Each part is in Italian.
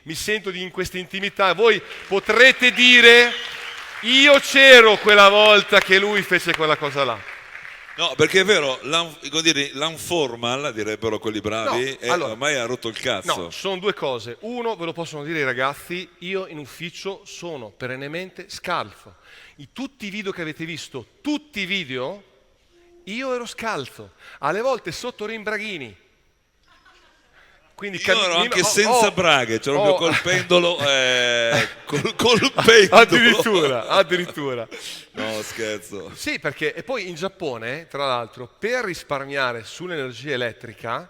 mi sento in questa intimità. Voi potrete dire, io c'ero quella volta che lui fece quella cosa là. No, perché è vero, l'unformal, direbbero quelli bravi, No, allora, ormai ha rotto il cazzo. no, sono due cose. Uno, ve lo possono dire i ragazzi, io in ufficio sono perennemente scalzo. Tutti i video che avete visto, tutti i video, io ero scalzo. Alle volte sotto rimbraghini. Quindi Io ero anche senza braghe, cioè proprio col pendolo, col pendolo. Addirittura. No, scherzo. Sì, perché e poi in Giappone, tra l'altro, per risparmiare sull'energia elettrica,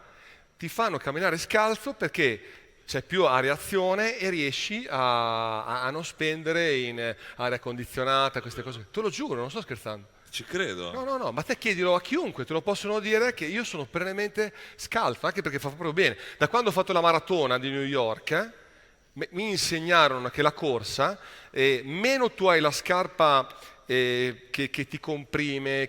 ti fanno camminare scalzo perché c'è più areazione e riesci a non spendere in aria condizionata, queste cose. Te lo giuro, non sto scherzando. Ci credo. No, ma te chiedilo a chiunque, te lo possono dire che io sono perennemente scalzo, anche perché fa proprio bene. Da quando ho fatto la maratona di New York, mi insegnarono che la corsa, meno tu hai la scarpa che ti comprime,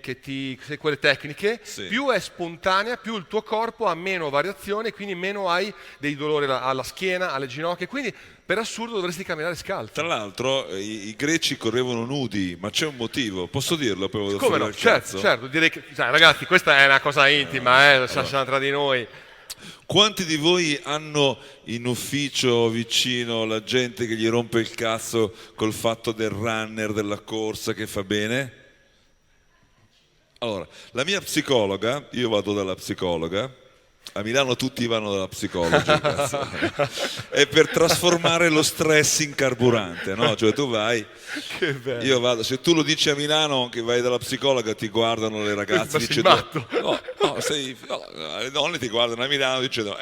quelle tecniche, Sì. più è spontanea, più il tuo corpo ha meno variazioni, quindi meno hai dei dolori alla schiena, alle ginocchia, quindi per assurdo dovresti camminare scalzo. Tra l'altro i greci correvano nudi, ma c'è un motivo, posso dirlo? Come no? Certo, direi che, ragazzi, questa è una cosa intima, lasciamo tra di noi. Quanti di voi hanno in ufficio vicino la gente che gli rompe il cazzo col fatto del runner, della corsa che fa bene? Allora, la mia psicologa, io vado dalla psicologa, a Milano tutti vanno dalla psicologa, cazzo. È per trasformare lo stress in carburante, no? Cioè tu vai, Che bello. io vado, se tu lo dici a Milano che vai dalla psicologa ti guardano le ragazze Ma sei dicendo matto. no, le donne ti guardano a Milano dicendo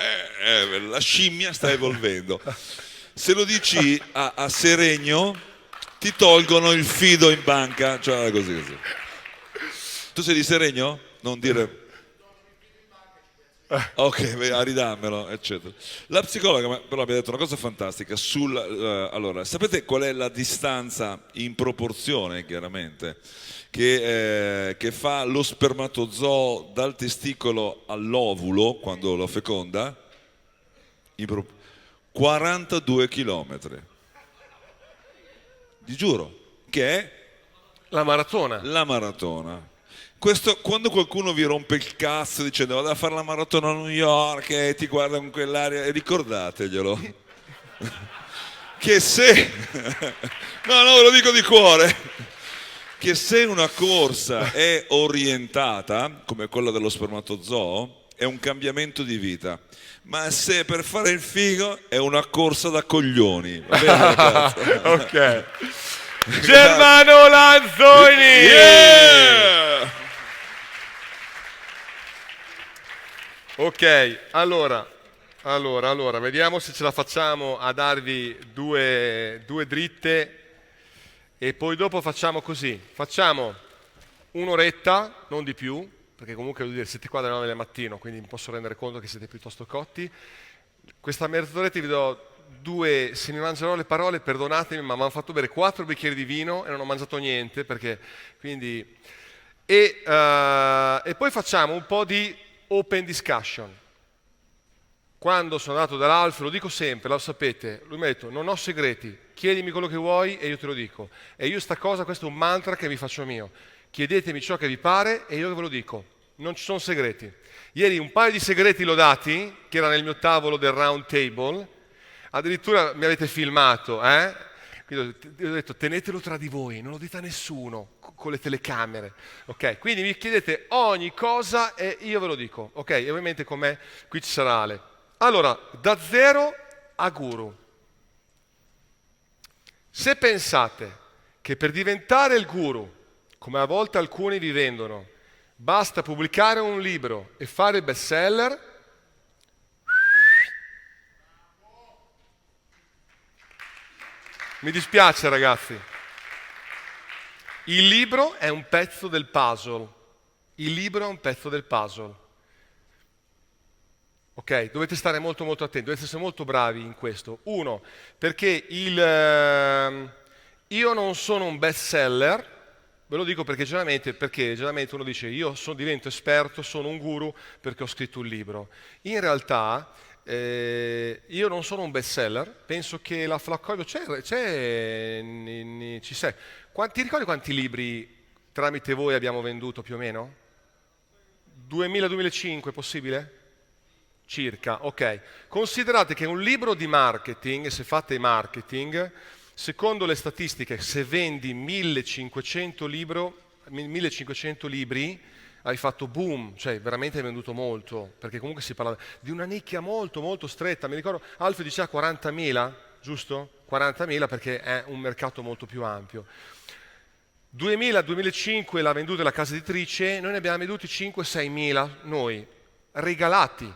la scimmia sta evolvendo. Se lo dici a Seregno ti tolgono il fido in banca, cioè così. Tu sei di Seregno? Non dire ok, ridammelo, eccetera. La psicologa però mi ha detto una cosa fantastica allora, sapete qual è la distanza in proporzione, chiaramente, che fa lo spermatozoo dal testicolo all'ovulo quando lo feconda? 42 chilometri. Ti giuro, che è La maratona. la maratona. Questo, quando qualcuno vi rompe il cazzo dicendo vado a fare la maratona a New York e ti guarda con quell'aria, ricordateglielo che se no, ve lo dico di cuore, che se una corsa è orientata come quella dello spermatozoo è un cambiamento di vita, ma se per fare il figo è una corsa da coglioni, va bene, cazzo? Ok. Germano Lanzoni! Yeah! Ok, allora, vediamo se ce la facciamo a darvi due dritte e poi dopo facciamo così, facciamo un'oretta, non di più, perché comunque vuol dire siete qua dalle 9 del mattino, quindi mi posso rendere conto che siete piuttosto cotti. Questa mezz'oretta vi do se mi mangerò le parole, perdonatemi, ma mi hanno fatto bere 4 bicchieri di vino e non ho mangiato niente, perché quindi... E poi facciamo un po' di open discussion. Quando sono andato da Ralph, lo dico sempre, lo sapete, lui mi ha detto non ho segreti, chiedimi quello che vuoi e io te lo dico. E io questo è un mantra che vi faccio mio. Chiedetemi ciò che vi pare e io ve lo dico. Non ci sono segreti. Ieri un paio di segreti l'ho dati, che era nel mio tavolo del round table, addirittura mi avete filmato, Quindi ho detto tenetelo tra di voi, non lo dite a nessuno con le telecamere, ok? Quindi mi chiedete ogni cosa e io ve lo dico, ok? E ovviamente con me qui ci sarà Ale. Allora, da zero a guru. Se pensate che per diventare il guru, come a volte alcuni vi vendono, basta pubblicare un libro e fare bestseller, mi dispiace ragazzi, il libro è un pezzo del puzzle, ok? Dovete stare molto attenti, dovete essere molto bravi in questo. Uno, perché io non sono un bestseller, ve lo dico perché generalmente uno dice divento esperto, sono un guru perché ho scritto un libro. In realtà Io non sono un bestseller, penso che la Flaccoio ci sei. Ti ricordi quanti libri tramite voi abbiamo venduto più o meno? 2000-2005, possibile? Circa, ok. Considerate che un libro di marketing, se fate marketing, secondo le statistiche, se vendi 1500 libri, hai fatto boom, cioè veramente hai venduto molto, perché comunque si parla di una nicchia molto molto stretta. Mi ricordo, Alfio diceva 40.000, giusto? 40.000 perché è un mercato molto più ampio. 2000-2005 l'ha venduta la casa editrice, noi ne abbiamo venduti 5-6 mila, noi, regalati,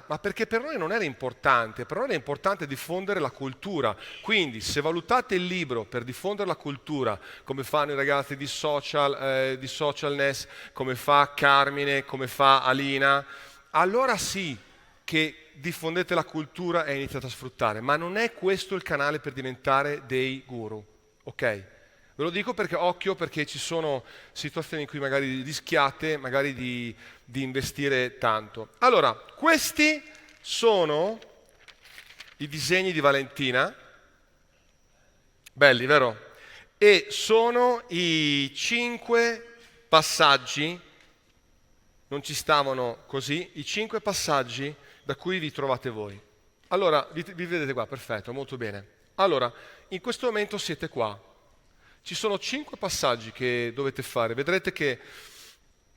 ma perché per noi non era importante, per noi era importante diffondere la cultura. Quindi se valutate il libro per diffondere la cultura, come fanno i ragazzi di Socialness, come fa Carmine, come fa Alina, allora sì che diffondete la cultura e iniziate a sfruttare, ma non è questo il canale per diventare dei guru, ok? Ve lo dico perché occhio, perché ci sono situazioni in cui magari rischiate magari di investire tanto. Allora, questi sono i disegni di Valentina, belli, vero? E sono i 5 passaggi, non ci stavano così, i 5 passaggi da cui vi trovate voi. Allora, vi vedete qua, perfetto, molto bene. Allora, in questo momento siete qua. Ci sono 5 passaggi che dovete fare. Vedrete che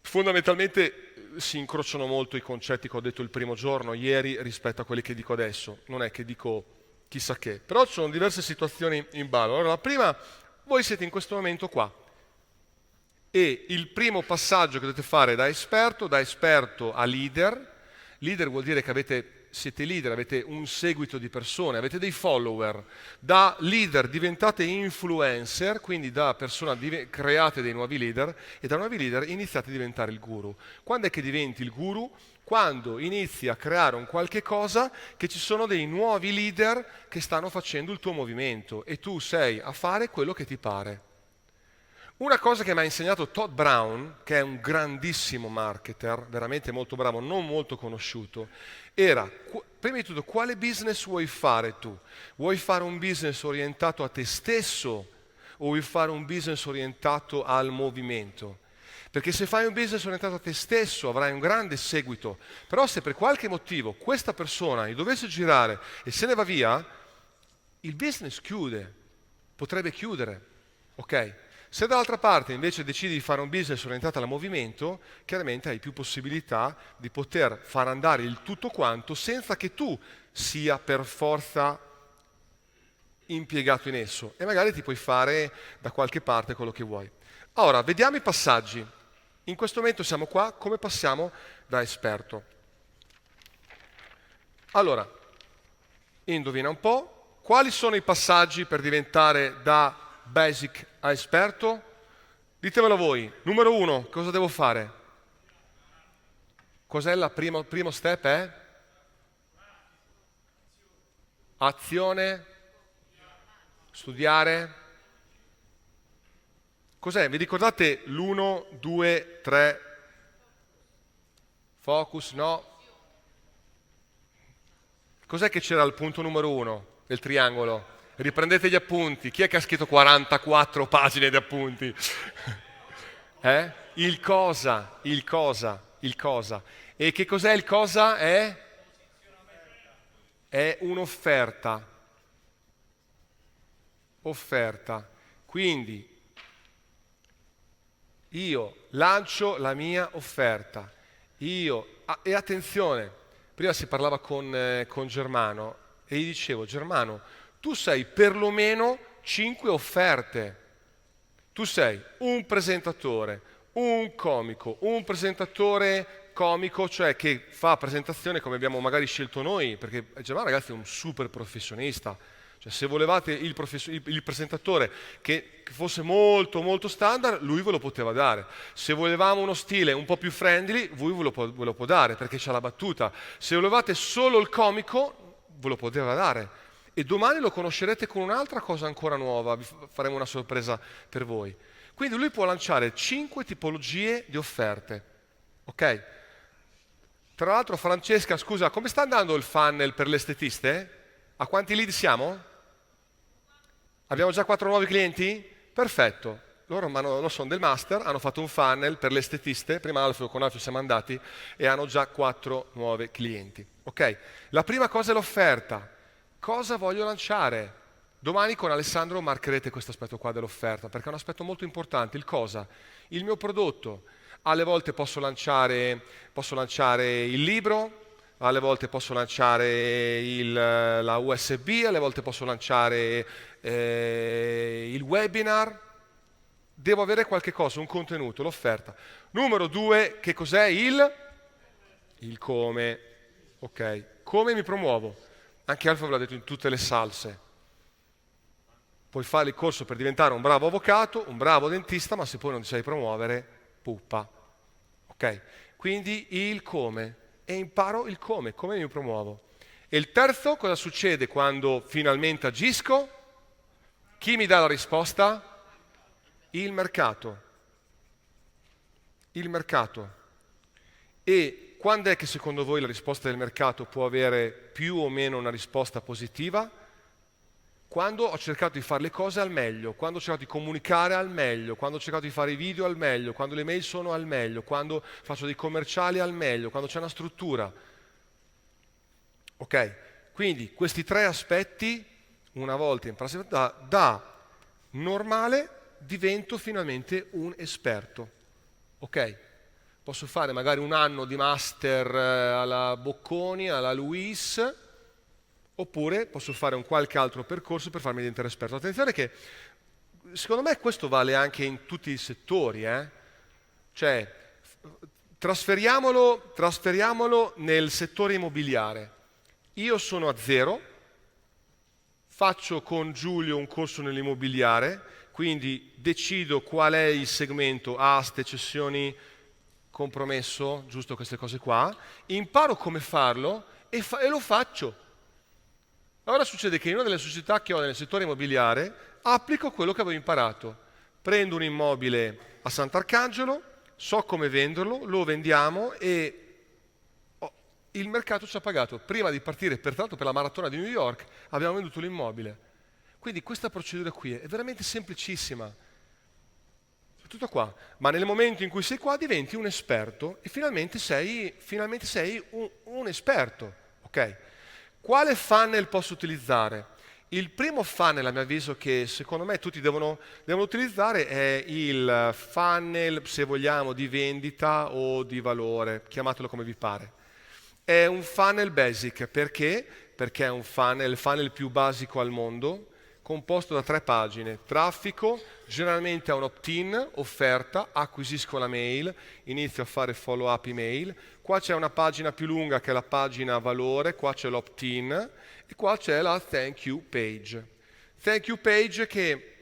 fondamentalmente si incrociano molto i concetti che ho detto il primo giorno, ieri, rispetto a quelli che dico adesso. Non è che dico chissà che. Però ci sono diverse situazioni in ballo. Allora, la prima, voi siete in questo momento qua. E il primo passaggio che dovete fare da esperto a leader. Leader vuol dire che siete leader, avete un seguito di persone, avete dei follower. Da leader diventate influencer, quindi da persona create dei nuovi leader e da nuovi leader iniziate a diventare il guru. Quando è che diventi il guru? Quando inizi a creare un qualche cosa che ci sono dei nuovi leader che stanno facendo il tuo movimento e tu sei a fare quello che ti pare. Una cosa che mi ha insegnato Todd Brown, che è un grandissimo marketer, veramente molto bravo, non molto conosciuto, era, prima di tutto, quale business vuoi fare tu? Vuoi fare un business orientato a te stesso o vuoi fare un business orientato al movimento? Perché se fai un business orientato a te stesso avrai un grande seguito, però se per qualche motivo questa persona gli dovesse girare e se ne va via, il business chiude, potrebbe chiudere, ok? Se dall'altra parte invece decidi di fare un business orientato al movimento, chiaramente hai più possibilità di poter far andare il tutto quanto senza che tu sia per forza impiegato in esso e magari ti puoi fare da qualche parte quello che vuoi. Ora, vediamo i passaggi. In questo momento siamo qua, come passiamo da esperto? Allora, indovina un po', quali sono i passaggi per diventare da basic a esperto? Ditemelo voi. Numero 1, cosa devo fare? Cos'è il primo step? Azione? Studiare? Cos'è? Vi ricordate l'1, 2, 3? Focus? No? Cos'è che c'era al punto numero 1 del triangolo? Riprendete gli appunti. Chi è che ha scritto 44 pagine di appunti? Il cosa. E che cos'è il cosa? È un'offerta. Offerta. Quindi io lancio la mia offerta. E attenzione, prima si parlava con Germano e gli dicevo, Germano, tu sei perlomeno 5 offerte. Tu sei un presentatore, un comico, un presentatore comico, cioè che fa presentazione come abbiamo magari scelto noi, perché Germano ragazzi è un super professionista. Cioè, se volevate il presentatore che fosse molto molto standard, lui ve lo poteva dare. Se volevamo uno stile un po' più friendly, lui ve lo può dare, perché c'ha la battuta. Se volevate solo il comico, ve lo poteva dare. E domani lo conoscerete con un'altra cosa ancora nuova, faremo una sorpresa per voi. Quindi lui può lanciare 5 tipologie di offerte, ok? Tra l'altro Francesca, scusa, come sta andando il funnel per le estetiste? A quanti lead siamo? Abbiamo già 4 nuovi clienti? Perfetto. Loro lo sono del master, hanno fatto un funnel per le estetiste, prima Alfio con Alfio siamo andati e hanno già 4 nuovi clienti. Ok, la prima cosa è l'offerta. Cosa voglio lanciare? Domani con Alessandro marcherete questo aspetto qua dell'offerta, perché è un aspetto molto importante. Il cosa? Il mio prodotto. Alle volte posso lanciare il libro, alle volte posso lanciare la USB, alle volte posso lanciare il webinar. Devo avere qualche cosa, un contenuto, l'offerta. Numero 2, che cos'è? Il come. Ok, come mi promuovo? Anche Alfa ve l'ha detto in tutte le salse. Puoi fare il corso per diventare un bravo avvocato, un bravo dentista, ma se poi non ti sai promuovere, puppa. Ok? Quindi il come. E imparo il come mi promuovo. E il terzo, cosa succede quando finalmente agisco? Chi mi dà la risposta? Il mercato. Il mercato. E quando è che secondo voi la risposta del mercato può avere più o meno una risposta positiva? Quando ho cercato di fare le cose al meglio, quando ho cercato di comunicare al meglio, quando ho cercato di fare i video al meglio, quando le mail sono al meglio, quando faccio dei commerciali al meglio, quando c'è una struttura. Ok? Quindi questi 3 aspetti, una volta imparati, da normale divento finalmente un esperto. Ok? Posso fare magari un anno di master alla Bocconi, alla Luis, oppure posso fare un qualche altro percorso per farmi diventare esperto. Attenzione che secondo me questo vale anche in tutti i settori, Cioè, trasferiamolo nel settore immobiliare. Io sono a zero, faccio con Giulio un corso nell'immobiliare, quindi decido qual è il segmento, aste, cessioni, compromesso, giusto queste cose qua, imparo come farlo e lo faccio. Allora succede che in una delle società che ho nel settore immobiliare applico quello che avevo imparato. Prendo un immobile a Sant'Arcangelo, so come venderlo, lo vendiamo e il mercato ci ha pagato. Prima di partire, pertanto per la maratona di New York, abbiamo venduto l'immobile. Quindi questa procedura qui è veramente semplicissima. È tutto qua. Ma nel momento in cui sei qua diventi un esperto e finalmente sei un esperto. Ok? Quale funnel posso utilizzare? Il primo funnel, a mio avviso, che secondo me tutti devono utilizzare è il funnel, se vogliamo, di vendita o di valore, chiamatelo come vi pare. È un funnel basic, perché? Perché è il funnel più basico al mondo, composto da 3 pagine. Traffico, generalmente ha un opt-in, offerta, acquisisco la mail, inizio a fare follow-up email. Qua c'è una pagina più lunga che è la pagina valore, qua c'è l'opt-in e qua c'è la thank you page. Thank you page che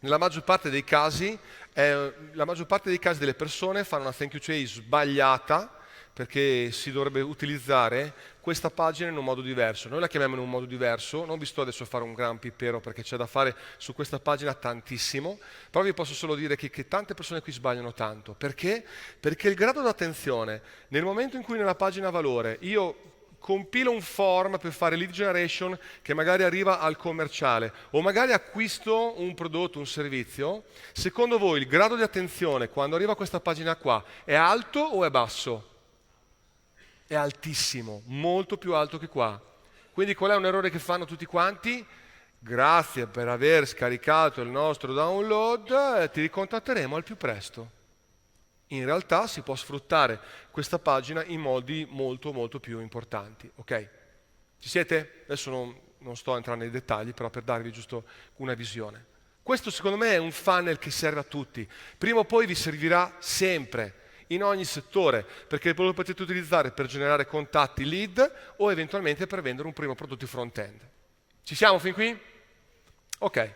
nella maggior parte dei casi, delle persone fanno una thank you page sbagliata, perché si dovrebbe utilizzare questa pagina in un modo diverso. Noi la chiamiamo in un modo diverso, non vi sto adesso a fare un gran pippero perché c'è da fare su questa pagina tantissimo, però vi posso solo dire che tante persone qui sbagliano tanto. Perché? Perché il grado d'attenzione, nel momento in cui nella pagina valore io compilo un form per fare lead generation che magari arriva al commerciale o magari acquisto un prodotto, un servizio, secondo voi il grado di attenzione quando arriva a questa pagina qua è alto o è basso? È altissimo, molto più alto che qua. Quindi qual è un errore che fanno tutti quanti? Grazie per aver scaricato il nostro download, ti ricontatteremo al più presto. In realtà si può sfruttare questa pagina in modi molto molto più importanti. Ok? Ci siete? Adesso non sto entrando nei dettagli, però per darvi giusto una visione. Questo secondo me è un funnel che serve a tutti. Prima o poi vi servirà sempre, in ogni settore, perché lo potete utilizzare per generare contatti lead o eventualmente per vendere un primo prodotto front-end. Ci siamo fin qui? Ok.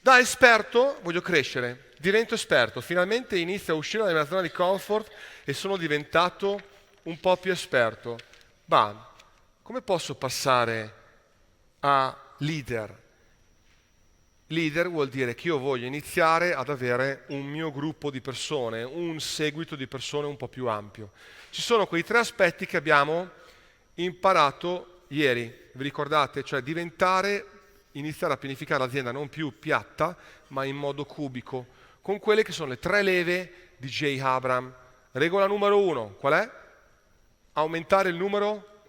Da esperto voglio crescere, divento esperto, finalmente inizio a uscire dalla mia zona di comfort e sono diventato un po' più esperto. Ma come posso passare a leader? Leader vuol dire che io voglio iniziare ad avere un mio gruppo di persone, un seguito di persone un po' più ampio. Ci sono quei 3 aspetti che abbiamo imparato ieri, vi ricordate? Cioè iniziare a pianificare l'azienda non più piatta, ma in modo cubico, con quelle che sono le 3 leve di J. Abraham. Regola numero 1, qual è? Aumentare il numero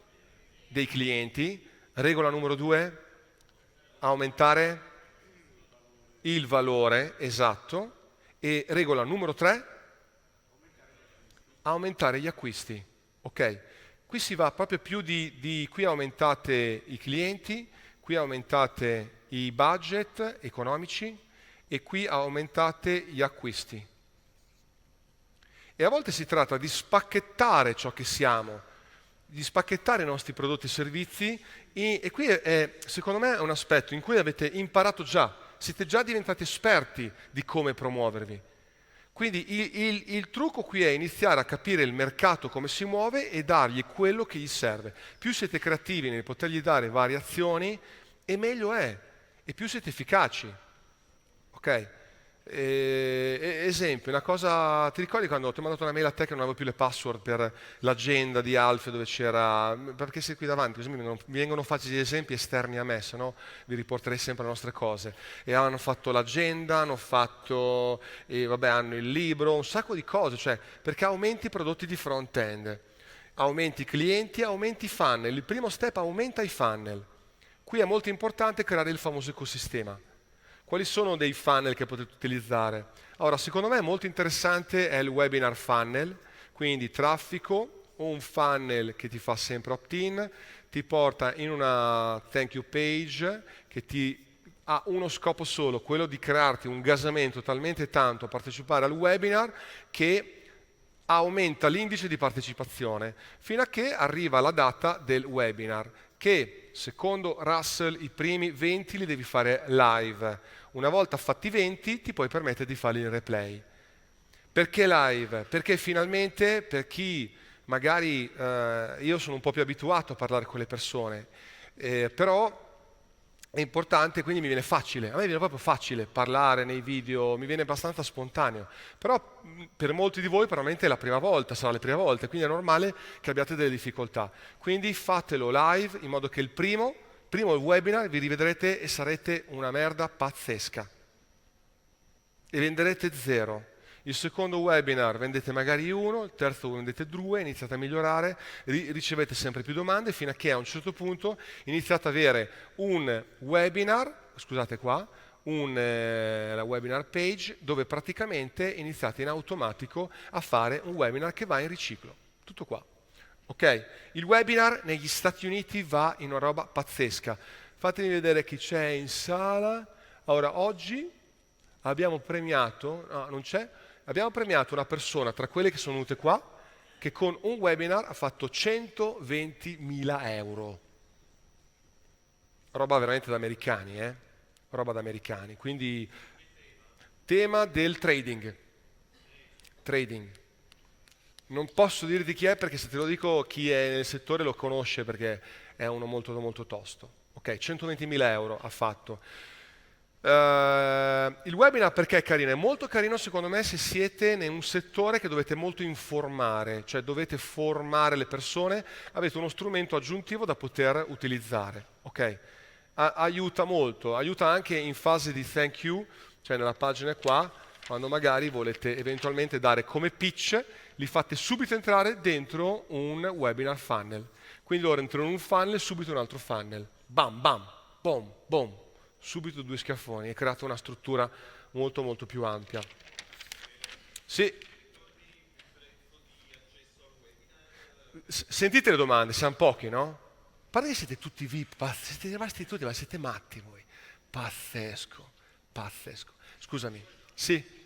dei clienti. Regola numero 2, aumentare il valore, esatto. E regola numero 3, aumentare gli acquisti. Ok? Qui si va proprio più qui aumentate i clienti, qui aumentate i budget economici e qui aumentate gli acquisti. E a volte si tratta di spacchettare ciò che siamo, di spacchettare i nostri prodotti e servizi e qui secondo me è un aspetto in cui avete imparato già, siete già diventati esperti di come promuovervi. Quindi il trucco qui è iniziare a capire il mercato come si muove e dargli quello che gli serve. Più siete creativi nel potergli dare variazioni e meglio è, e più siete efficaci. Ok? Esempio, una cosa, ti ricordi quando ti ho mandato una mail a te che non avevo più le password per l'agenda di Alfio dove c'era, perché sei qui davanti, così mi vengono facili esempi esterni a me, se no vi riporterei sempre le nostre cose. E hanno fatto l'agenda, hanno fatto, hanno il libro, un sacco di cose, cioè perché aumenti i prodotti di front-end, aumenti i clienti, aumenti i funnel. Il primo step aumenta i funnel. Qui è molto importante creare il famoso ecosistema. Quali sono dei funnel che potete utilizzare? Ora, secondo me molto interessante è il webinar funnel, quindi traffico, un funnel che ti fa sempre opt-in, ti porta in una thank you page che ha uno scopo solo, quello di crearti un gasamento talmente tanto a partecipare al webinar che aumenta l'indice di partecipazione fino a che arriva la data del webinar, che secondo Russell i primi 20 li devi fare live. Una volta fatti 20 ti puoi permettere di farli in replay. Perché live? Perché finalmente per chi magari io sono un po' più abituato a parlare con le persone, però è importante, quindi mi viene facile, a me viene proprio facile parlare nei video, mi viene abbastanza spontaneo, però per molti di voi probabilmente è la prima volta, sarà le prime volte, quindi è normale che abbiate delle difficoltà. Quindi fatelo live in modo che il primo webinar vi rivedrete e sarete una merda pazzesca e venderete 0. Il secondo webinar vendete magari 1, il terzo vendete 2, iniziate a migliorare, ricevete sempre più domande fino a che a un certo punto iniziate ad avere un webinar, scusate qua, la webinar page dove praticamente iniziate in automatico a fare un webinar che va in riciclo. Tutto qua. Ok? Il webinar negli Stati Uniti va in una roba pazzesca. Fatemi vedere chi c'è in sala. Ora, oggi abbiamo premiato, no, non c'è, abbiamo premiato una persona tra quelle che sono venute qua che con un webinar ha fatto 120.000 euro. Roba veramente da americani, roba da americani. Quindi tema del trading. Trading. Non posso dirti chi è perché se te lo dico chi è nel settore lo conosce perché è uno molto molto tosto. Ok, 120.000 euro ha fatto. Il webinar perché è carino? È molto carino secondo me se siete in un settore che dovete molto informare, cioè dovete formare le persone, avete uno strumento aggiuntivo da poter utilizzare. Ok? Aiuta molto, aiuta anche in fase di thank you, cioè nella pagina qua, quando magari volete eventualmente dare come pitch, li fate subito entrare dentro un webinar funnel. Quindi loro entrano in un funnel, subito un altro funnel. Bam, bam, boom, boom. Subito 2 schiaffoni, è creata una struttura molto molto più ampia. Sì. Sentite le domande, siamo pochi, no? Pare che siete tutti VIP, siete rimasti tutti, ma siete matti voi. Pazzesco, pazzesco. Scusami, sì?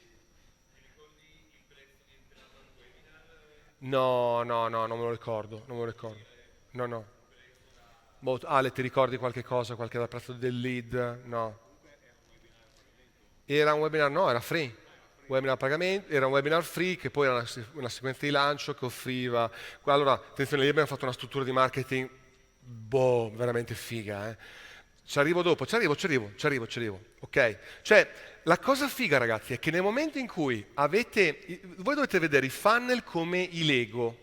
No, no, no, non me lo ricordo, non me lo ricordo. No, no. Ale, ti ricordi qualche cosa, qualche dal prezzo del lead? No. Era un webinar, no, era free. Webinar a pagamento, era un webinar free che poi era una sequenza di lancio che offriva. Allora, attenzione, lì abbiamo fatto una struttura di marketing, veramente figa. Ci arrivo dopo, ci arrivo. Ok? Cioè, la cosa figa, ragazzi, è che nel momento in cui voi dovete vedere i funnel come i Lego.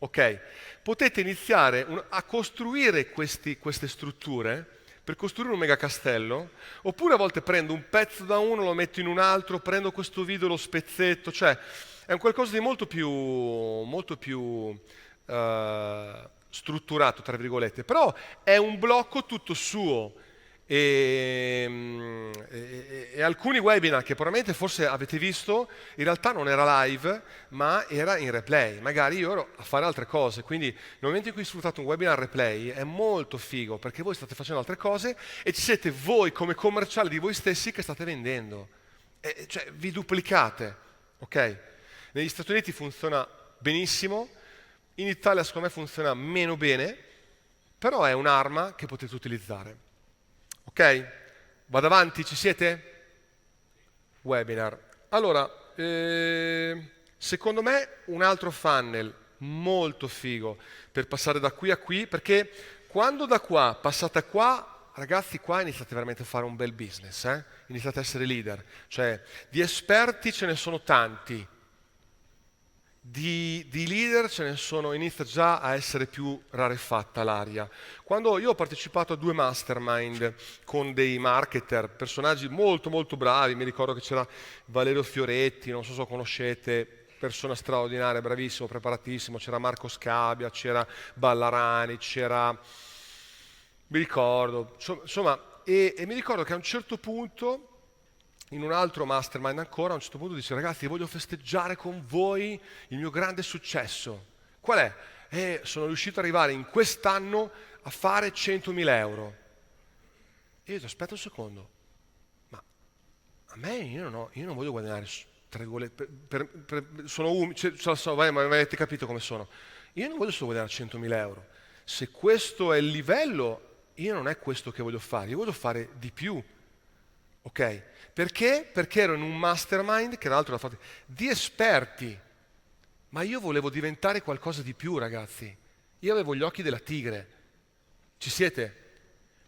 ok? Potete iniziare a costruire queste strutture per costruire un megacastello, oppure a volte prendo un pezzo da uno, lo metto in un altro, prendo questo video, lo spezzetto, cioè è un qualcosa di molto più strutturato, tra virgolette, però è un blocco tutto suo. E alcuni webinar che probabilmente forse avete visto, in realtà non era live, ma era in replay. Magari io ero a fare altre cose, quindi nel momento in cui sfruttate un webinar replay è molto figo, perché voi state facendo altre cose e ci siete voi come commerciali di voi stessi che state vendendo. Cioè vi duplicate, ok? Negli Stati Uniti funziona benissimo, in Italia secondo me funziona meno bene, però è un'arma che potete utilizzare. Ok? Vado avanti, ci siete? Webinar. Allora, secondo me un altro funnel molto figo per passare da qui a qui, perché quando da qua passate a qua, ragazzi, qua iniziate veramente a fare un bel business, iniziate a essere leader. Cioè, di esperti ce ne sono tanti, di leader ce ne sono, inizia già a essere più rarefatta l'aria. Quando io ho partecipato a 2 mastermind con dei marketer, personaggi molto molto bravi, mi ricordo che c'era Valerio Fioretti, non so se lo conoscete, persona straordinaria, bravissimo, preparatissimo, c'era Marco Scabia, c'era Ballarani, c'era, mi ricordo, insomma, e mi ricordo che a un certo punto in un altro mastermind ancora, a un certo punto dice: ragazzi, voglio festeggiare con voi il mio grande successo. Qual è? Sono riuscito ad arrivare in quest'anno a fare 100.000 euro. E io dico: aspetta un secondo, ma a me io non voglio guadagnare, tra virgolette, sono umile, vai, ma avete capito come sono. Io non voglio solo guadagnare 100.000 euro. Se questo è il livello, io non è questo che voglio fare, io voglio fare di più. Ok? Perché? Perché ero in un mastermind, che tra l'altro era fatto di esperti, ma io volevo diventare qualcosa di più, ragazzi. Io avevo gli occhi della tigre. Ci siete?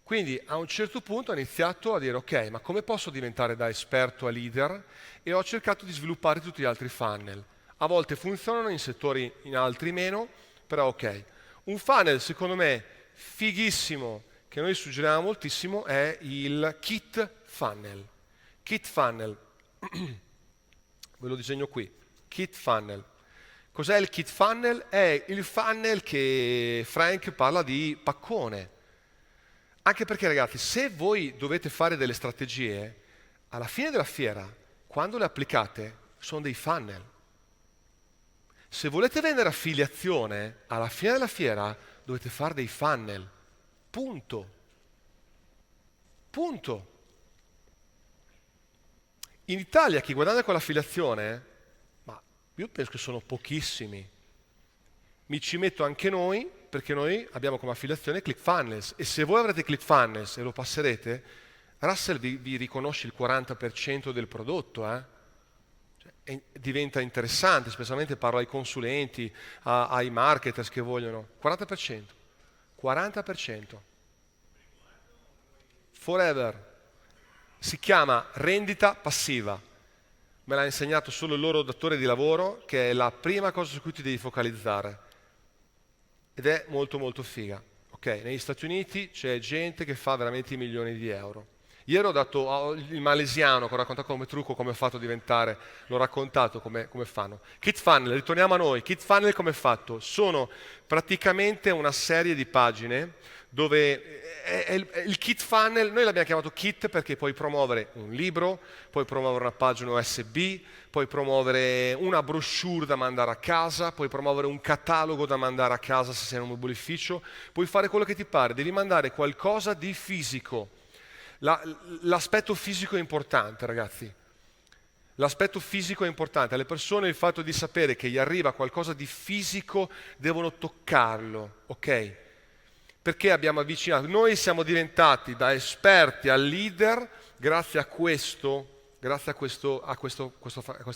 Quindi a un certo punto ho iniziato a dire: ok, ma come posso diventare da esperto a leader? E ho cercato di sviluppare tutti gli altri funnel. A volte funzionano in settori, in altri meno, però ok. Un funnel, secondo me, fighissimo, che noi suggeriamo moltissimo, è il kit funnel. Kit funnel, ve lo disegno qui, kit funnel. Cos'è il kit funnel? È il funnel che Frank parla di paccone. Anche perché, ragazzi, se voi dovete fare delle strategie, alla fine della fiera, quando le applicate, sono dei funnel. Se volete vendere affiliazione, alla fine della fiera dovete fare dei funnel. Punto. Punto. In Italia chi guadagna con l'affiliazione, ma io penso che sono pochissimi. Mi ci metto anche noi, perché noi abbiamo come affiliazione ClickFunnels, e se voi avrete ClickFunnels e lo passerete, Russell vi riconosce il 40% del prodotto, Cioè, diventa interessante, specialmente parlo ai consulenti, ai marketers che vogliono. 40%. 40%. Forever. Si chiama rendita passiva. Me l'ha insegnato solo il loro datore di lavoro, che è la prima cosa su cui ti devi focalizzare. Ed è molto molto figa. Ok, negli Stati Uniti c'è gente che fa veramente i milioni di euro. Ieri ho dato il malesiano, che ho raccontato come trucco, come ho fatto a diventare, l'ho raccontato come fanno. Kit Funnel, ritorniamo a noi. Kit Funnel come è fatto? Sono praticamente una serie di pagine dove il kit funnel, noi l'abbiamo chiamato kit perché puoi promuovere un libro, puoi promuovere una pagina USB, puoi promuovere una brochure da mandare a casa, puoi promuovere un catalogo da mandare a casa se sei in un mobilificio, puoi fare quello che ti pare, devi mandare qualcosa di fisico. L'aspetto fisico è importante, ragazzi. L'aspetto fisico è importante. Alle persone il fatto di sapere che gli arriva qualcosa di fisico devono toccarlo, ok? Perché abbiamo avvicinato, noi siamo diventati da esperti a leader grazie a questo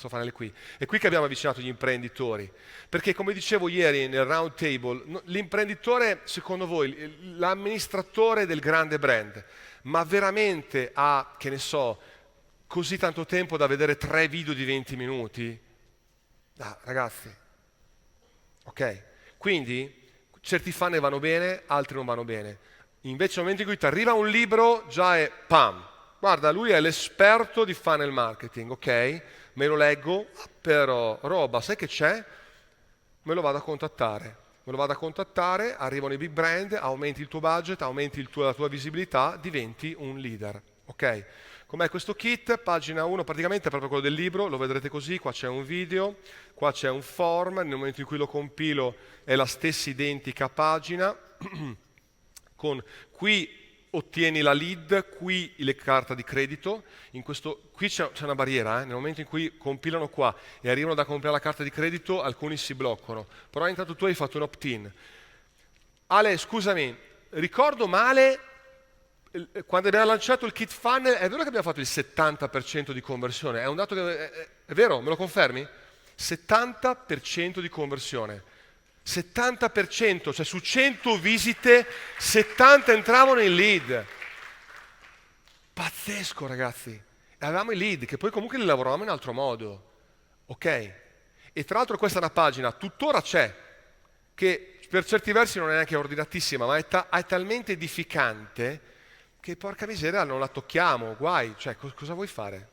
funnel qui. È qui che abbiamo avvicinato gli imprenditori. Perché come dicevo ieri nel round table, l'imprenditore, secondo voi, l'amministratore del grande brand, ma veramente ha, che ne so, così tanto tempo da vedere 3 video di 20 minuti? Ah, ragazzi, ok? Quindi certi funnel vanno bene, altri non vanno bene. Invece nel momento in cui ti arriva un libro, già è pam. Guarda, lui è l'esperto di funnel marketing, ok? Me lo leggo, però roba, sai che c'è? Me lo vado a contattare, arrivano i big brand, aumenti il tuo budget, aumenti la tua visibilità, diventi un leader, ok? Com'è questo kit? Pagina 1, praticamente è proprio quello del libro, lo vedrete così, qua c'è un video, qua c'è un form, nel momento in cui lo compilo è la stessa identica pagina, con qui ottieni la lead, qui le carte di credito, qui c'è una barriera, nel momento in cui compilano qua e arrivano da comprare la carta di credito, alcuni si bloccano, però intanto tu hai fatto un opt-in. Ale, scusami, ricordo male, quando abbiamo lanciato il kit funnel, è vero che abbiamo fatto il 70% di conversione? È un dato che è vero, me lo confermi? 70% di conversione. 70%, cioè su 100 visite 70 entravano in lead. Pazzesco, ragazzi. E avevamo i lead che poi comunque li lavoravamo in altro modo. Ok? E tra l'altro questa è una pagina, tuttora c'è, che per certi versi non è neanche ordinatissima, ma è talmente edificante che porca miseria non la tocchiamo, guai, cioè cosa vuoi fare?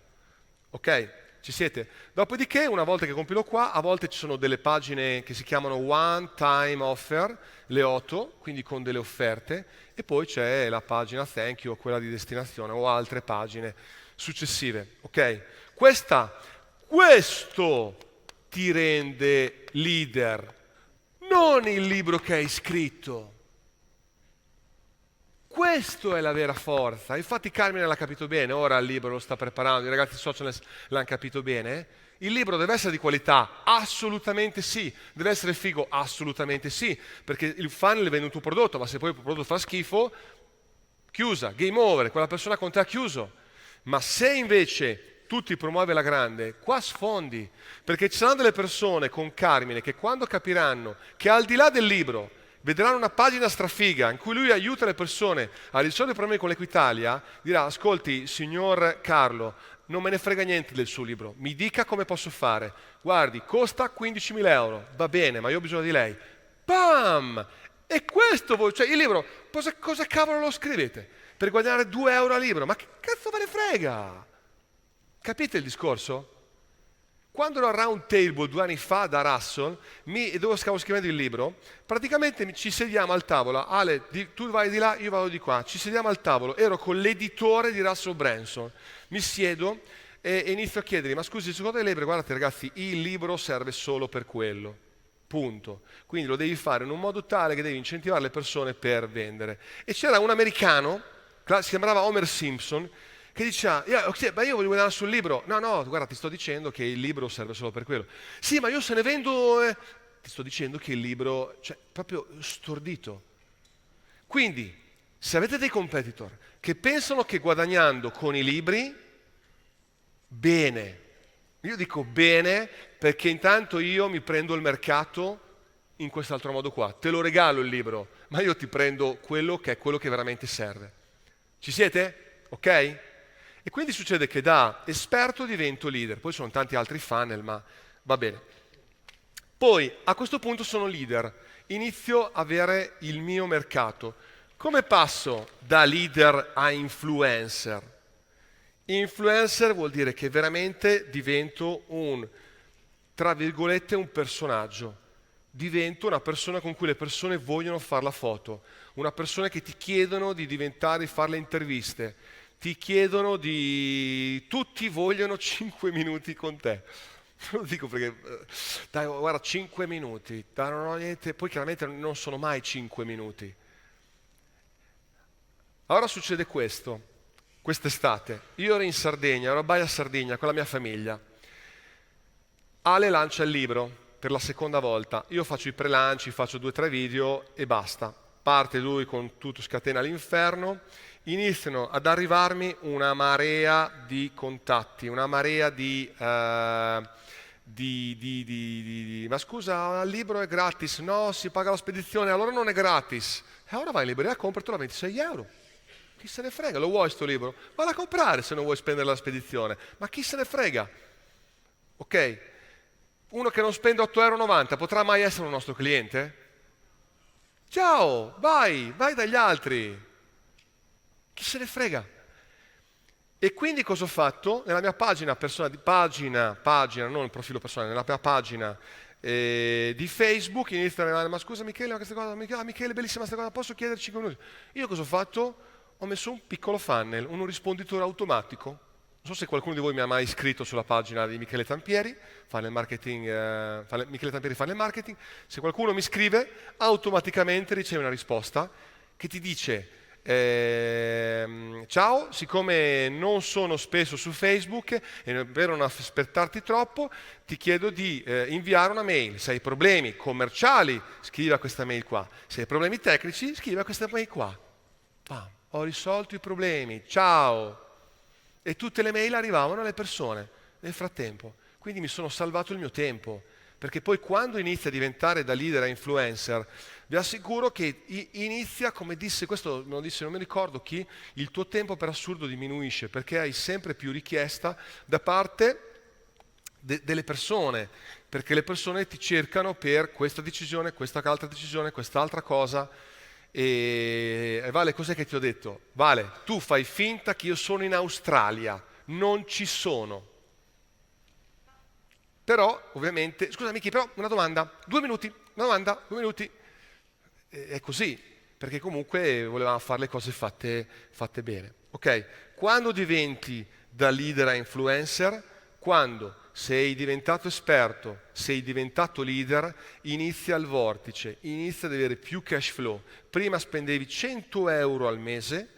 Ok? Ci siete? Dopodiché, una volta che compilo qua, a volte ci sono delle pagine che si chiamano one time offer, le OTO, quindi con delle offerte, e poi c'è la pagina thank you o quella di destinazione o altre pagine successive. Ok? Questo ti rende leader, non il libro che hai scritto. Questo è la vera forza. Infatti Carmine l'ha capito bene, ora il libro lo sta preparando, i ragazzi social l'hanno capito bene. Il libro deve essere di qualità? Assolutamente sì. Deve essere figo? Assolutamente sì. Perché il funnel vende un tuo prodotto, ma se poi il prodotto fa schifo, chiusa, game over, quella persona con te ha chiuso. Ma se invece tu ti promuovi alla grande, qua sfondi. Perché ci saranno delle persone con Carmine che quando capiranno che al di là del libro vedranno una pagina strafiga in cui lui aiuta le persone a risolvere i problemi con l'Equitalia, dirà: ascolti, signor Carlo, non me ne frega niente del suo libro, mi dica come posso fare. Guardi, costa 15.000 euro, va bene, ma io ho bisogno di lei. Bam! E questo voi, cioè il libro, cosa cavolo lo scrivete? Per guadagnare 2 euro a libro? Ma che cazzo ve ne frega? Capite il discorso? Quando ero al round table 2 anni fa da Russell, dove stavo scrivendo il libro, praticamente ci sediamo al tavolo. Ale, tu vai di là, io vado di qua. Ci sediamo al tavolo. Ero con l'editore di Russell Branson. Mi siedo e inizio a chiedergli: ma scusi, secondo lei, guardate ragazzi, il libro serve solo per quello. Punto. Quindi lo devi fare in un modo tale che devi incentivare le persone per vendere. E c'era un americano, si chiamava Homer Simpson, che diceva: ma io voglio guadagnare sul libro. No, guarda, ti sto dicendo che il libro serve solo per quello. Sì, ma io se ne vendo. Ti sto dicendo che il libro, cioè, proprio stordito. Quindi, se avete dei competitor che pensano che guadagnando con i libri, bene. Io dico bene perché intanto io mi prendo il mercato in quest'altro modo qua. Te lo regalo il libro, ma io ti prendo quello che veramente serve. Ci siete? Ok? E quindi succede che da esperto divento leader. Poi ci sono tanti altri funnel, ma va bene. Poi a questo punto sono leader, inizio a avere il mio mercato. Come passo da leader a influencer? Influencer vuol dire che veramente divento tra virgolette, un personaggio. Divento una persona con cui le persone vogliono fare la foto, una persona che ti chiedono di fare le interviste. Tutti vogliono 5 minuti con te. Lo dico perché, dai, guarda, 5 minuti, dai, non ho niente, poi chiaramente non sono mai 5 minuti. Allora succede quest'estate, io ero in Sardegna, ero a Baia Sardegna con la mia famiglia. Ale lancia il libro per la seconda volta, io faccio i pre-lanci, faccio 2 o 3 video e basta. Parte lui con tutto scatena all'inferno. Iniziano ad arrivarmi una marea di contatti, una marea ma scusa, il libro è gratis? No, si paga la spedizione, allora non è gratis. E allora vai in libreria, compratelo a 26 euro. Chi se ne frega, lo vuoi sto libro? Valla a comprare se non vuoi spendere la spedizione. Ma chi se ne frega? Ok? Uno che non spende 8,90 euro potrà mai essere un nostro cliente? Ciao, vai dagli altri. Chi se ne frega? E quindi cosa ho fatto? Nella mia pagina personale, pagina, non il profilo personale, nella mia pagina di Facebook inizia a arrivare, ma scusa Michele, ma questa cosa, Michele, bellissima questa cosa, posso chiederci 5 minuti? Io cosa ho fatto? Ho messo un piccolo funnel, un risponditore automatico. Non so se qualcuno di voi mi ha mai iscritto sulla pagina di Michele Tampieri, Funnel Marketing, Michele Tampieri Funnel Marketing. Se qualcuno mi scrive, automaticamente riceve una risposta che ti dice ciao, siccome non sono spesso su Facebook e per non aspettarti troppo, ti chiedo di inviare una mail. Se hai problemi commerciali, scrivi a questa mail qua. Se hai problemi tecnici, scrivi a questa mail qua. Pam, ho risolto i problemi, ciao. E tutte le mail arrivavano alle persone nel frattempo. Quindi mi sono salvato il mio tempo. Perché poi quando inizia a diventare da leader a influencer, vi assicuro che inizia, come disse, questo me lo disse, non mi ricordo chi, il tuo tempo per assurdo diminuisce perché hai sempre più richiesta da parte delle persone, perché le persone ti cercano per questa decisione, questa altra decisione, quest'altra cosa. E Vale, cos'è che ti ho detto? Vale, tu fai finta che io sono in Australia, non ci sono. Però, ovviamente, scusa Miki, però una domanda, 2 minuti, una domanda, 2 minuti. È così, perché comunque volevamo fare le cose fatte bene. Ok? Quando diventi da leader a influencer, quando sei diventato esperto, sei diventato leader, inizia il vortice, inizia ad avere più cash flow. Prima spendevi 100 euro al mese,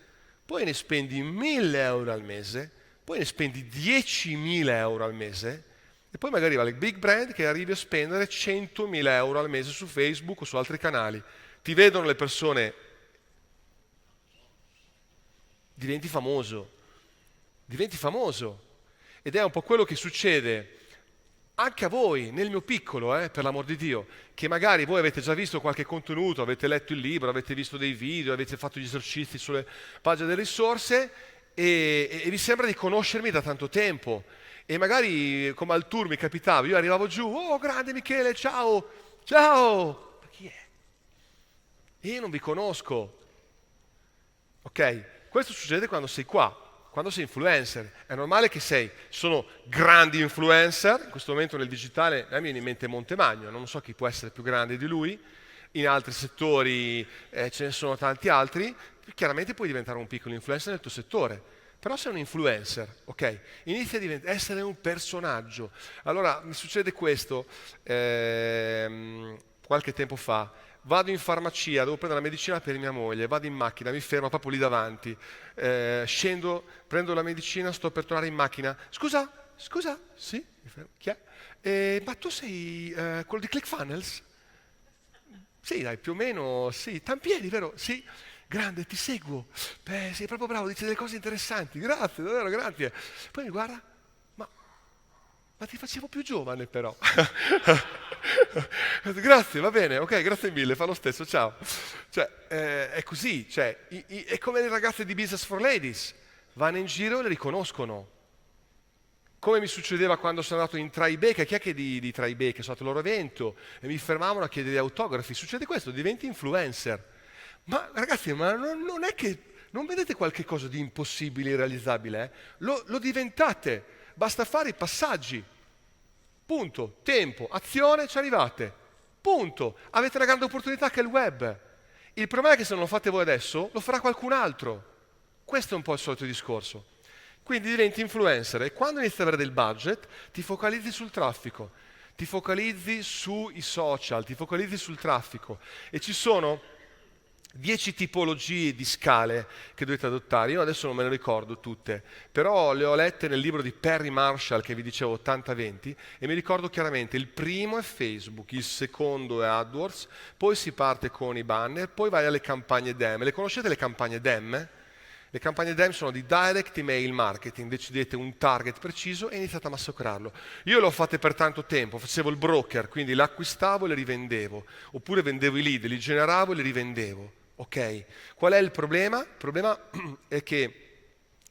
poi ne spendi 1000 euro al mese, poi ne spendi 10.000 euro al mese, e poi magari va il big brand che arrivi a spendere 100.000 euro al mese su Facebook o su altri canali. Ti vedono le persone, diventi famoso, diventi famoso. Ed è un po' quello che succede anche a voi, nel mio piccolo, per l'amor di Dio, che magari voi avete già visto qualche contenuto, avete letto il libro, avete visto dei video, avete fatto gli esercizi sulle pagine delle risorse e vi sembra di conoscermi da tanto tempo. E magari come al tour mi capitava, io arrivavo giù, oh grande Michele, ciao, ciao, ma chi è? Io non vi conosco, ok? Questo succede quando sei qua, quando sei influencer. È normale che ci sono grandi influencer, in questo momento nel digitale a me viene in mente Montemagno, non so chi può essere più grande di lui, in altri settori ce ne sono tanti altri, chiaramente puoi diventare un piccolo influencer nel tuo settore. Però sei un influencer, ok? Inizia a essere un personaggio. Allora mi succede questo, qualche tempo fa, vado in farmacia, devo prendere la medicina per mia moglie, vado in macchina, mi fermo proprio lì davanti, scendo, prendo la medicina, sto per tornare in macchina. Scusa, sì, mi fermo. Chi è? Ma tu sei quello di ClickFunnels? Sì, dai, più o meno, sì. Tampieri, vero? Sì. Grande, ti seguo. Beh, sei proprio bravo, dici delle cose interessanti. Grazie, davvero, grazie. Poi mi guarda, ma, ma ti facevo più giovane però. Grazie, va bene, ok, grazie mille, fa lo stesso, ciao. Cioè, è così, cioè, è come le ragazze di Business for Ladies. Vanno in giro e le riconoscono. Come mi succedeva quando sono andato in Tribeca, chi è che di Tribeca? Sono andato al loro evento e mi fermavano a chiedere autografi. Succede questo, diventi influencer. Ma ragazzi, ma non è che non vedete qualche cosa di impossibile, irrealizzabile? Lo diventate, basta fare i passaggi. Punto, tempo, azione, ci arrivate. Punto. Avete una grande opportunità che è il web. Il problema è che se non lo fate voi adesso, lo farà qualcun altro. Questo è un po' il solito discorso. Quindi diventi influencer e quando inizi ad avere del budget ti focalizzi sul traffico, ti focalizzi sui social, ti focalizzi sul traffico e ci sono 10 tipologie di scale che dovete adottare. Io adesso non me le ricordo tutte, però le ho lette nel libro di Perry Marshall che vi dicevo 80-20 e mi ricordo chiaramente il primo è Facebook, il secondo è AdWords, poi si parte con i banner, poi vai alle campagne DEM. Le conoscete le campagne DEM? Le campagne DEM sono di direct email marketing, decidete un target preciso e iniziate a massacrarlo. Io l'ho fatte per tanto tempo, facevo il broker, quindi l'acquistavo e le rivendevo, oppure vendevo i lead, li generavo e li rivendevo. Ok? Qual è il problema? Il problema è che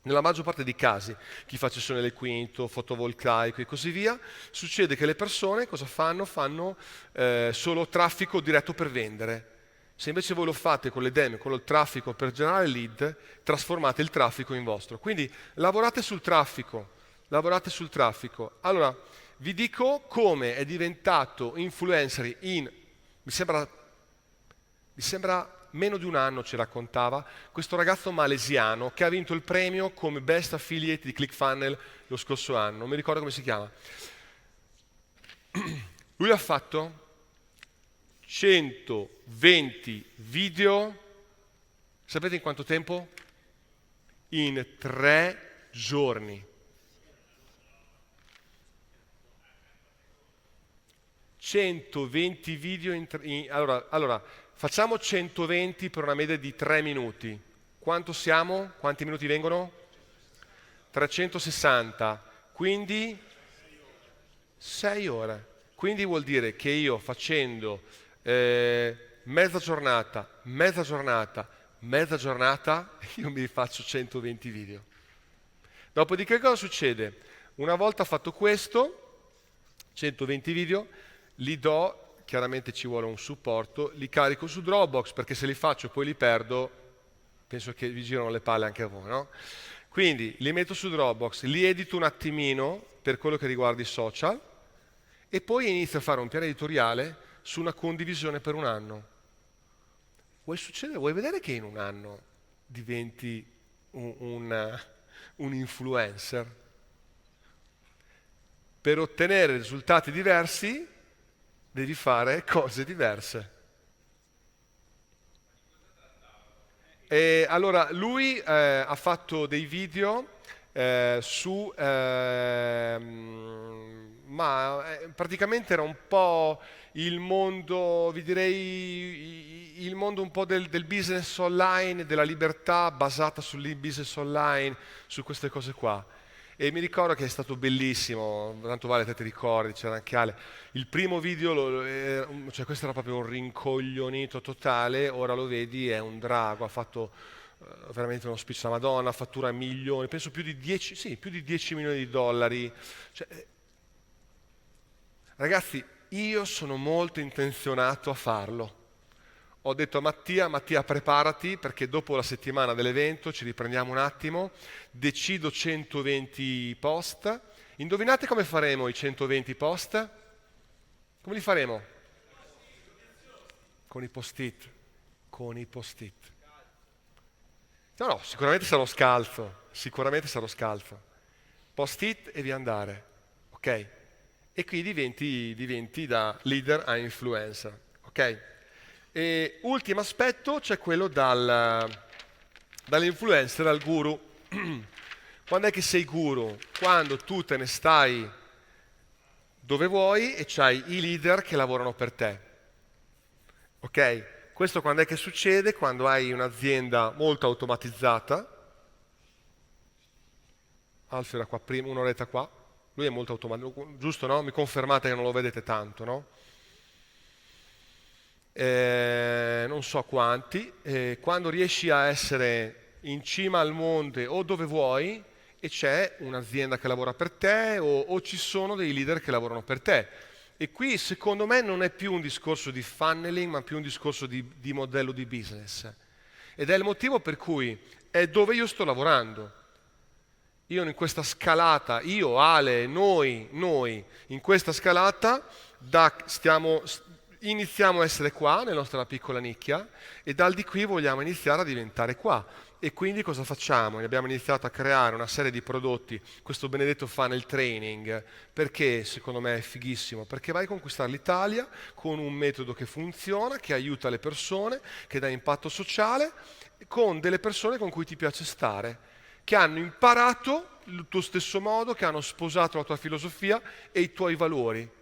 nella maggior parte dei casi, chi fa cessione del quinto, fotovoltaico e così via, succede che le persone cosa fanno? Fanno solo traffico diretto per vendere. Se invece voi lo fate con le demo, con il traffico per generare lead, trasformate il traffico in vostro. Quindi lavorate sul traffico, lavorate sul traffico. Allora, vi dico come è diventato influencer mi sembra meno di un anno ci raccontava, questo ragazzo malesiano che ha vinto il premio come Best Affiliate di ClickFunnels lo scorso anno, non mi ricordo come si chiama. Lui ha fatto 120 video, sapete in quanto tempo? In 3 giorni. 120 video allora, facciamo 120 per una media di 3 minuti. Quanto siamo? Quanti minuti vengono? 360. Quindi 6 ore. Quindi vuol dire che io facendo mezza giornata, io mi faccio 120 video. Dopodiché cosa succede? Una volta fatto questo, 120 video, li do, chiaramente ci vuole un supporto, li carico su Dropbox perché se li faccio e poi li perdo, penso che vi girano le palle anche a voi, no? Quindi li metto su Dropbox, li edito un attimino per quello che riguarda i social e poi inizio a fare un piano editoriale su una condivisione per un anno. Vuoi vedere che in un anno diventi un influencer? Per ottenere risultati diversi devi fare cose diverse. E allora lui ha fatto dei video praticamente era un po' il mondo, vi direi, il mondo un po' del business online, della libertà basata sul business online, su queste cose qua. E mi ricordo che è stato bellissimo, tanto vale te ti ricordi, c'era anche Ale. Il primo video, cioè questo era proprio un rincoglionito totale, ora lo vedi, è un drago, ha fatto veramente uno speech alla Madonna, fattura milioni, penso più di 10 milioni di dollari. Cioè, ragazzi, io sono molto intenzionato a farlo. Ho detto a Mattia preparati perché dopo la settimana dell'evento ci riprendiamo un attimo, decido 120 post. Indovinate come faremo i 120 post? Come li faremo? Con i post-it. Con i post-it. No, sicuramente sarò scalzo. Post-it e via andare. Ok? E qui diventi da leader a influencer. Ok? E ultimo aspetto c'è quello dall'influencer al guru. Quando è che sei guru? Quando tu te ne stai dove vuoi e c'hai i leader che lavorano per te. Ok? Questo quando è che succede? Quando hai un'azienda molto automatizzata. Alf era qua prima, un'oretta qua. Lui è molto automatizzato, giusto no? Mi confermate che non lo vedete tanto, no? Non so quanti, quando riesci a essere in cima al monte o dove vuoi e c'è un'azienda che lavora per te o ci sono dei leader che lavorano per te. E qui secondo me non è più un discorso di funneling ma più un discorso di modello di business. Ed è il motivo per cui è dove io sto lavorando. Io in questa scalata, io, Ale, noi, in questa scalata iniziamo a essere qua, nella nostra piccola nicchia, e dal di qui vogliamo iniziare a diventare qua. E quindi cosa facciamo? Abbiamo iniziato a creare una serie di prodotti, questo benedetto funnel training, perché secondo me è fighissimo, perché vai a conquistare l'Italia con un metodo che funziona, che aiuta le persone, che dà impatto sociale, con delle persone con cui ti piace stare, che hanno imparato il tuo stesso modo, che hanno sposato la tua filosofia e i tuoi valori.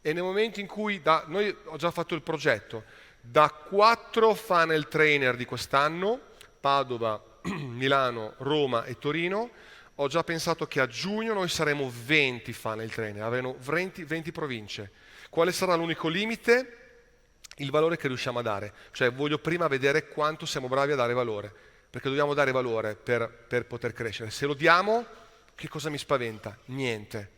E nel momento in cui, noi ho già fatto il progetto, da 4 funnel trainer di quest'anno, Padova, Milano, Roma e Torino, ho già pensato che a giugno noi saremo 20 funnel trainer, avremo 20 province. Quale sarà l'unico limite? Il valore che riusciamo a dare. Cioè voglio prima vedere quanto siamo bravi a dare valore, perché dobbiamo dare valore per poter crescere. Se lo diamo, che cosa mi spaventa? Niente.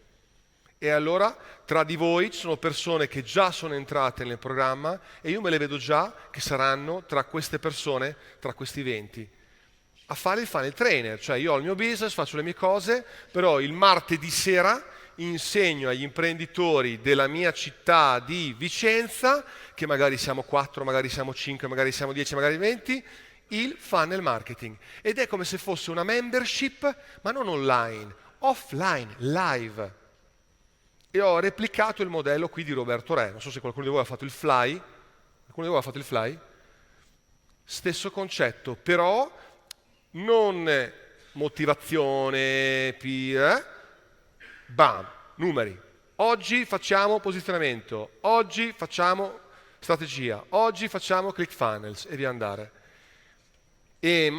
E allora tra di voi ci sono persone che già sono entrate nel programma e io me le vedo già che saranno tra queste persone, tra questi 20, a fare il funnel trainer. Cioè io ho il mio business, faccio le mie cose, però il martedì sera insegno agli imprenditori della mia città di Vicenza, che magari siamo 4, magari siamo 5, magari siamo 10, magari 20, il funnel marketing. Ed è come se fosse una membership, ma non online, offline, live. E ho replicato il modello qui di Roberto Re. Non so se qualcuno di voi ha fatto il fly. Qualcuno di voi ha fatto il fly? Stesso concetto, però non motivazione, bam, numeri. Oggi facciamo posizionamento, oggi facciamo strategia, oggi facciamo ClickFunnels e via andare. E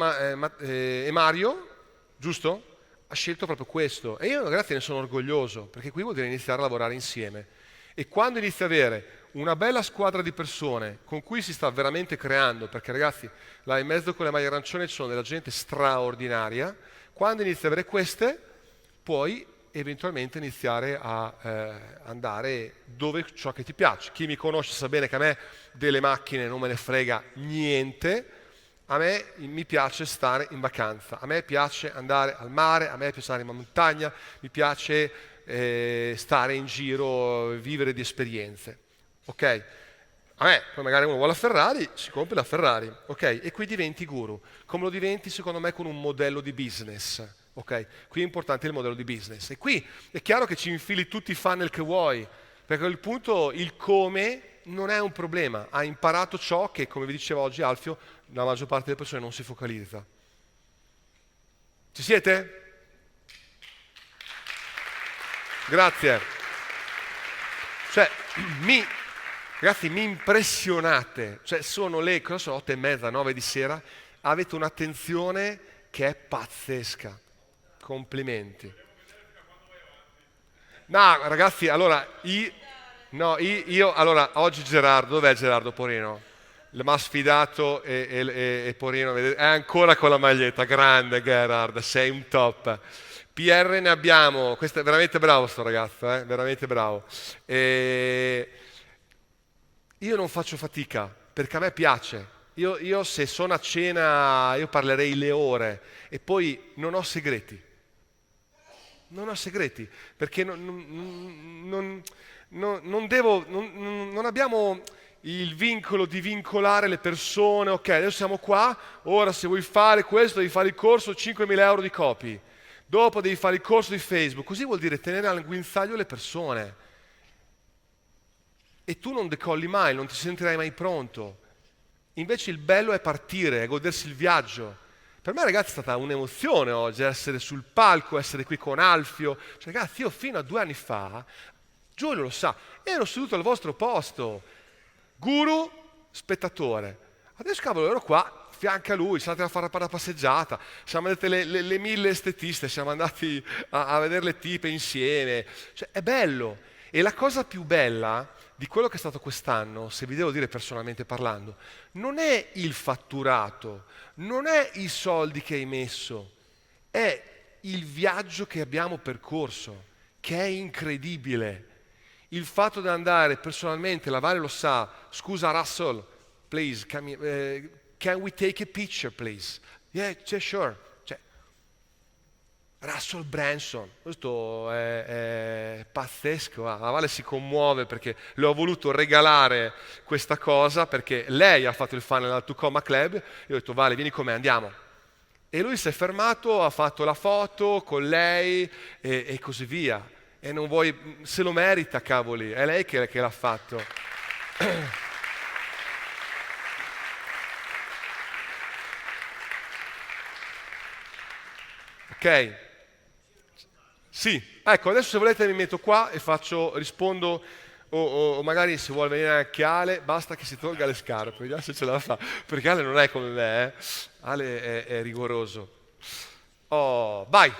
Mario, giusto? Ha scelto proprio questo e io ragazzi ne sono orgoglioso perché qui vuol dire iniziare a lavorare insieme e quando inizi ad avere una bella squadra di persone con cui si sta veramente creando, perché ragazzi là in mezzo con le maglie arancioni ci sono della gente straordinaria, quando inizi ad avere queste puoi eventualmente iniziare a andare dove ciò che ti piace. Chi mi conosce sa bene che a me delle macchine non me ne frega niente. A me mi piace stare in vacanza, a me piace andare al mare, a me piace stare in montagna, mi piace stare in giro, vivere di esperienze. Ok? A me, poi magari uno vuole la Ferrari, si compra la Ferrari, ok? E qui diventi guru. Come lo diventi secondo me con un modello di business, ok? Qui è importante il modello di business. E qui è chiaro che ci infili tutti i funnel che vuoi, perché il punto, il come non è un problema. Hai imparato ciò che, come vi diceva oggi Alfio, la maggior parte delle persone non si focalizza. Ci siete? Grazie. Cioè, ragazzi, mi impressionate. Cioè, sono le, cosa sono, 8:30, 9 di sera. Avete un'attenzione che è pazzesca. Complimenti. No, ragazzi, allora, allora, oggi Gerardo, dov'è Gerardo Porino? Mi ha sfidato e Porino è ancora con la maglietta, grande Gerard, sei un top. PR ne abbiamo, questo è veramente bravo sto ragazzo, veramente bravo. Io non faccio fatica, perché a me piace. Io se sono a cena, io parlerei le ore e poi non ho segreti. Non ho segreti, perché non abbiamo il vincolo di vincolare le persone, ok, adesso siamo qua, ora se vuoi fare questo devi fare il corso 5.000 euro di copy, dopo devi fare il corso di Facebook, così vuol dire tenere al guinzaglio le persone. E tu non decolli mai, non ti sentirai mai pronto. Invece il bello è partire, è godersi il viaggio. Per me ragazzi è stata un'emozione oggi essere sul palco, essere qui con Alfio. Cioè, ragazzi, io fino a 2 anni fa, Giulio lo sa, ero seduto al vostro posto, guru, spettatore. Adesso cavolo ero qua, fianco a lui, siamo andati a fare una passeggiata, siamo andati le 1000 estetiste, siamo andati a vedere le tipe insieme. Cioè, è bello. E la cosa più bella di quello che è stato quest'anno, se vi devo dire personalmente parlando, non è il fatturato, non è i soldi che hai messo, è il viaggio che abbiamo percorso, che è incredibile. Il fatto di andare personalmente, la Vale lo sa, scusa Russell, please, can we take a picture, please? Yeah, sure. Russell Branson, questo è pazzesco, la Vale si commuove perché le ho voluto regalare questa cosa perché lei ha fatto il funnel al Tucoma Club e ho detto Vale vieni con me andiamo e lui si è fermato, ha fatto la foto con lei e così via e non vuoi, se lo merita cavoli, è lei che l'ha fatto. Ok? Sì, ecco, adesso se volete mi metto qua e rispondo, o magari se vuole venire anche Ale, basta che si tolga le scarpe, vediamo se ce la fa, perché Ale non è come me, Ale è rigoroso. Oh, vai!